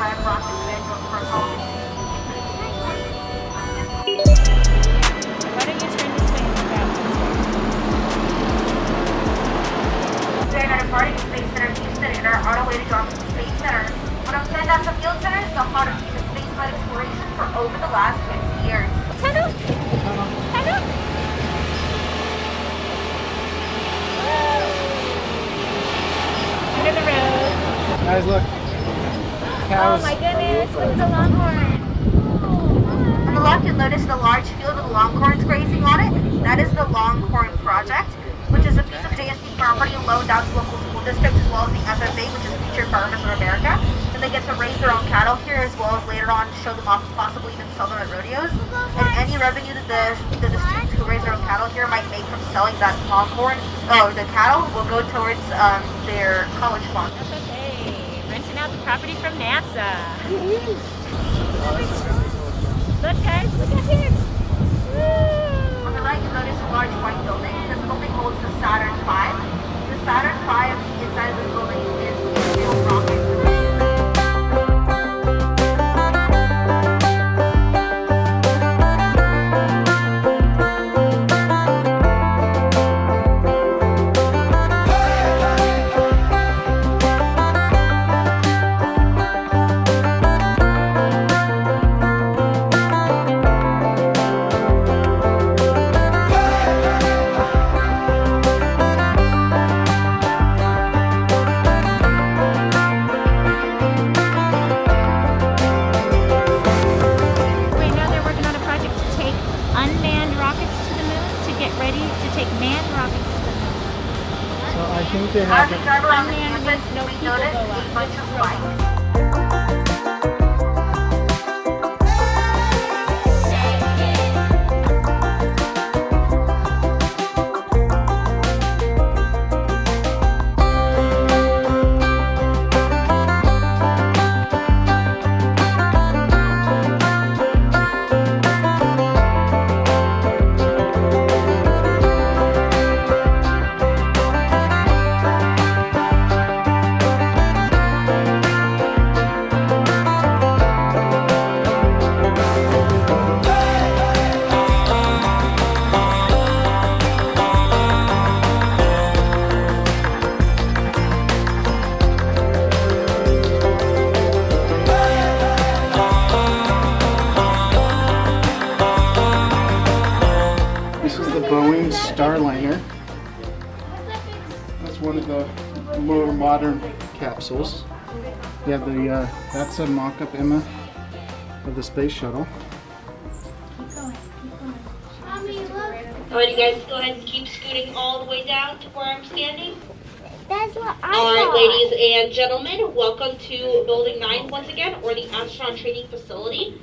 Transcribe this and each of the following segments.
drive rockets scheduled for home. Why don't you turn this way in the back? We're at a party in Space Center Houston and are on our way to go to the Space Center. What I'm saying at the Field Center is the heart of human spaceflight exploration for over the last 50 years. Hello. Hello. End of the road. Guys, look. Oh Cows. my goodness, look at the Longhorn. On the left, you'll notice the large field with longhorns grazing on it. That is the Longhorn Project, which is a piece of JSC property loaned out to local school districts as well as the FFA, which is Future Farmers of America. And they get to raise their own cattle here as well as later on show them off, possibly even sell them at rodeos. And any revenue that the students who raise their own cattle here might make from selling that longhorn, the cattle, will go towards their college fund. FFA, renting out the property from NASA. Look guys, look at here. On the right, you'll notice a large white building. This building holds the Saturn V. The Saturn V, inside of this building, is a real rocket. I think they have As we drive around the campus, we notice a bunch of lights. Starliner. That's one of the more modern capsules. You have the that's a mock-up Emma of the space shuttle. Alright, you guys, go ahead and keep scooting all the way down to where I'm standing. That's what I Alright, ladies and gentlemen, welcome to Building 9 once again, or the Astronaut Training Facility.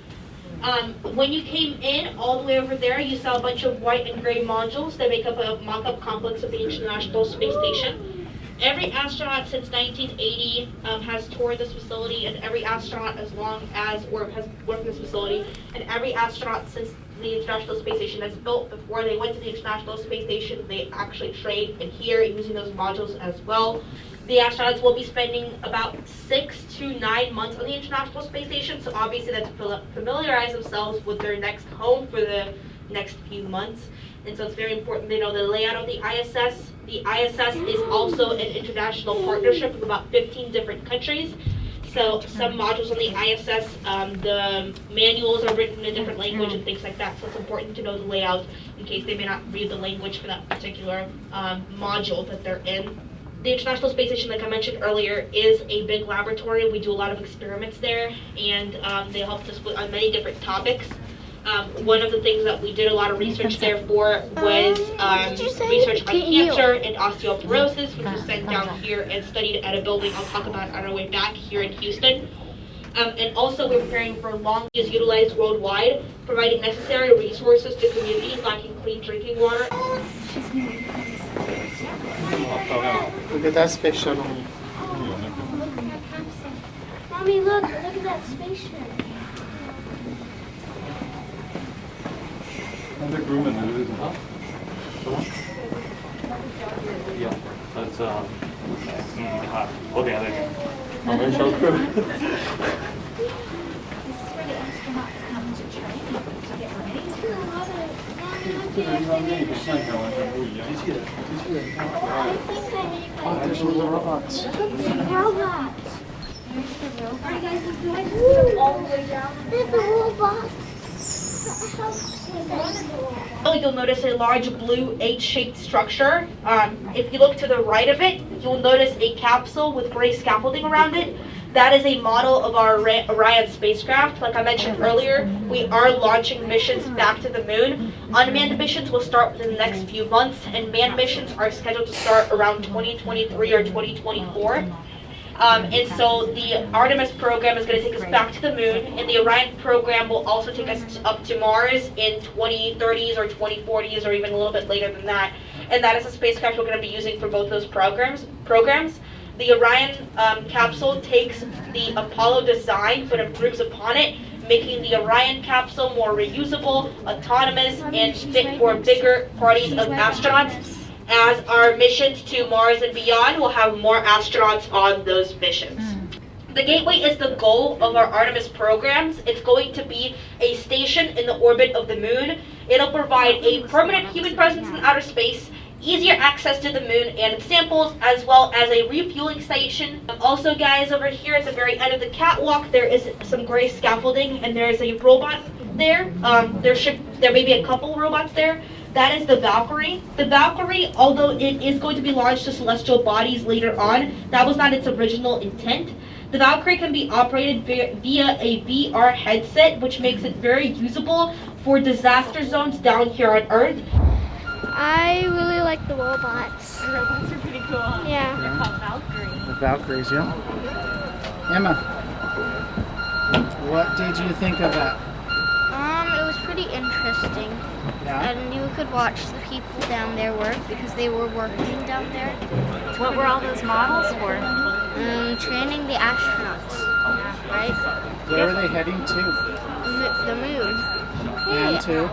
When you came in, all the way over there, you saw a bunch of white and gray modules that make up a mock-up complex of the International Space Station. Every astronaut since 1980 has toured this facility, and every astronaut has worked in this facility, and every astronaut since the International Space Station has built before they went to the International Space Station, they actually trained in here using those modules as well. The astronauts will be spending about 6 to 9 months on the International Space Station, so obviously that's to familiarize themselves with their next home for the next few months. And so it's very important they know the layout of the ISS. The ISS is also an international partnership with about 15 different countries. So some modules on the ISS, the manuals are written in a different language and things like that. So it's important to know the layout in case they may not read the language for that particular module that they're in. The International Space Station, like I mentioned earlier, is a big laboratory. We do a lot of experiments there, and they helped us on many different topics. One of the things that we did a lot of research there for was research on cancer and osteoporosis, which was sent down here and studied at a building I'll talk about on our way back here in Houston. And also we're preparing for long is utilized worldwide, providing necessary resources to communities lacking clean drinking water. Look at that space shuttle. Mommy, look at that spaceship. Another room in there, isn't it? Yeah, that's okay, there. Oh, there's show crew. 这个地方跟你的线条完全不一样。机器人看可爱。 I think I need Oh, there's one of the robots. robots. Are you guys put them all the way down? There's a robot. Oh, you'll notice a large blue H-shaped structure. If you look to the right of it, you'll notice a capsule with gray scaffolding around it. That is a model of our Orion spacecraft. Like I mentioned earlier, we are launching missions back to the moon. Unmanned missions will start within the next few months, and manned missions are scheduled to start around 2023 or 2024. And so the Artemis program is going to take us back to the moon, and the Orion program will also take us up to Mars in 2030s or 2040s or even a little bit later than that. And that is a spacecraft we're going to be using for both those programs. The Orion capsule takes the Apollo design but improves upon it, making the Orion capsule more reusable, autonomous, and fit for bigger parties of astronauts. As our missions to Mars and beyond will have more astronauts on those missions. The Gateway is the goal of our Artemis programs. It's going to be a station in the orbit of the moon. It'll provide a permanent human presence in outer space, easier access to the moon and its samples, as well as a refueling station. Also, guys, over here at the very end of the catwalk, there is some gray scaffolding, and there is a robot there. There may be a couple robots there. That is the Valkyrie. The Valkyrie, although it is going to be launched to celestial bodies later on, that was not its original intent. The Valkyrie can be operated via a VR headset, which makes it very usable for disaster zones down here on Earth. I really like the robots. The robots are pretty cool. Yeah. They're called Valkyrie. The Valkyries, yeah. Emma, what did you think of that? It was pretty interesting. Yeah. And you could watch the people down there work because they were working down there. What were all those models for? Training the astronauts. Right? Where are they heading to? The moon. And to?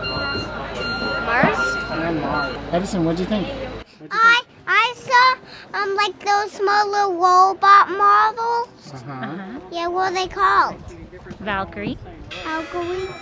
Mars? And Mars. Edison, what did you think? I saw like those smaller robot models. Uh-huh. Yeah, what are they called? Valkyrie. Algorithm.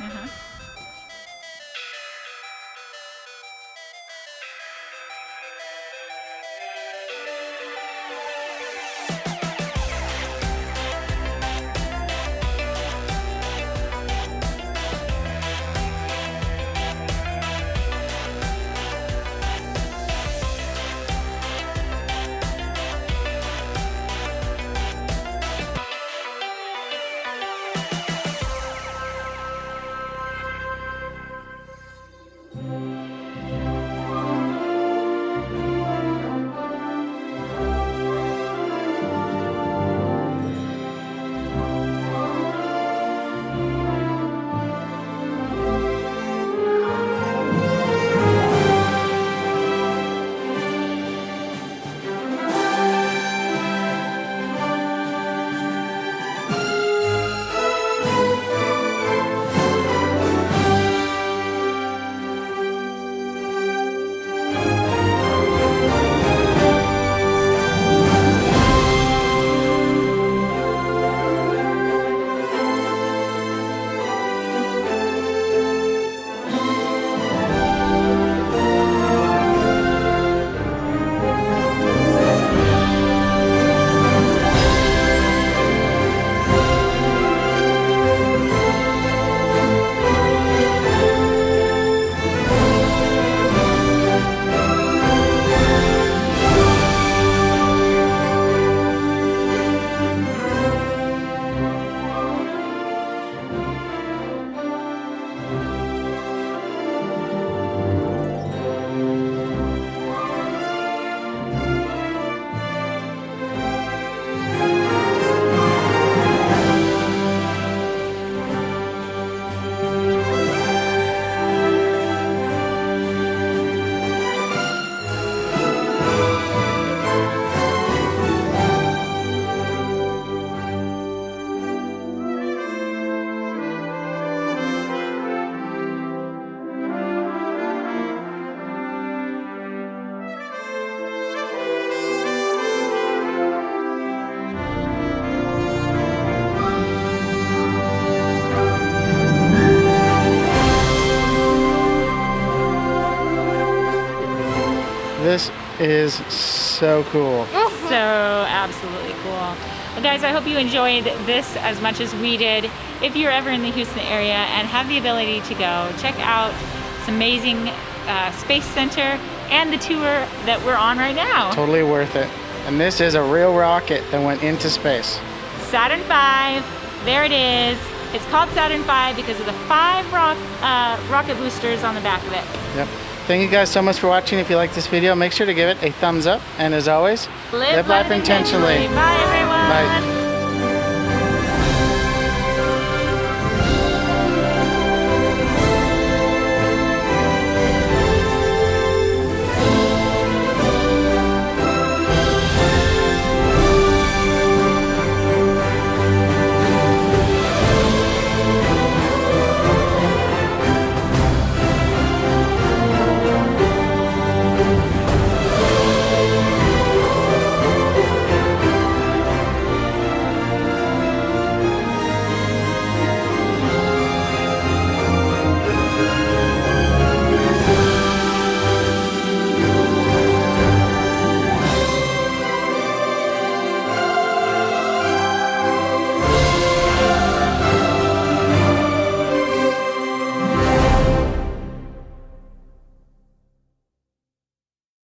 this is so cool. So absolutely cool. Well guys, I hope you enjoyed this as much as we did. If you're ever in the Houston area and have the ability to go, check out this amazing Space Center and the tour that we're on right now. Totally worth it. And this is a real rocket that went into space. Saturn V, there it is. It's called Saturn V because of the 5 rocket boosters on the back of it. Yep. Thank you guys so much for watching. If you like this video, make sure to give it a thumbs up. And as always, live life intentionally. Bye everyone. Bye.